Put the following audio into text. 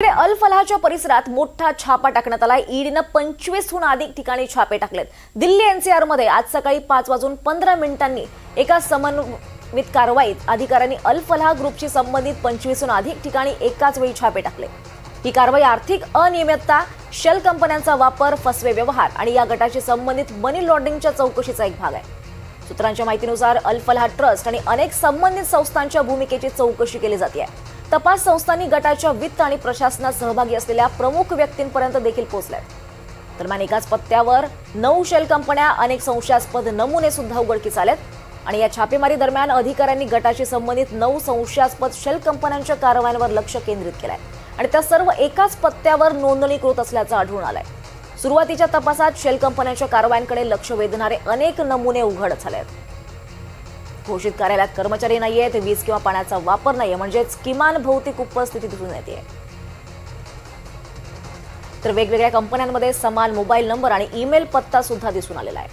अल फलाहच्या परिसरात मोठा छापा टाकण्यात आला। ईडीने 25हून अधिक ठिकाणी छापे टाकलेत। दिल्ली एनसीआर मध्ये आज सकाळी 5:15 एका समन्वित कारवाईत अधिकाऱ्यांनी अल फलाह ग्रुपशी संबंधित 25हून अधिक ठिकाणी एकाच वेळी छापे टाकले। ही कारवाई आर्थिक अनियमितता, शेल कंपन्यांचा वापर, फसवे व्यवहार आणि या गटाशी संबंधित मनी लॉन्ड्रिंगच्या चौकशीचा एक भाग आहे। सूत्रांच्या माहितीनुसार अल फलाह ट्रस्ट आणि अनेक संबंधित संस्थांच्या भूमिकेची चौकशी केली जाते आहे। तपास संस्थांनी गटाच्या वित्त आणि प्रशासनात सहभागी असलेल्या प्रमुख व्यक्तींपर्यंत देखील पोहोचले। दरम्यान एकाच पत्त्यावर 9 शेल कंपन्या, अनेक संशयास्पद नमुने सुद्धा उघडकीस आलेत आणि या छापेमारी दरम्यान अधिकाऱ्यांनी गटाशी संबंधित 9 संशयास्पद शेल कंपन्यांच्या कारवायांवर लक्ष केंद्रित केलंय आणि त्या सर्व एकाच पत्त्यावर नोंदणीकृत असल्याचं आढळून आलंय। सुरुवातीच्या तपासात शेल कंपन्यांच्या कारवायांकडे लक्ष वेधणारे अनेक नमुने उघड झालेत। घोषित कार्यालयात कर्मचारी नाहीयेत, वीज किंवा पाण्याचा वापर नाहीये, म्हणजेच किमान भौतिक उपस्थिती दिसून येते। तर वेगवेगळ्या कंपन्यांमध्ये समान मोबाईल नंबर आणि ईमेल पत्ता सुद्धा दिसून आलेला आहे।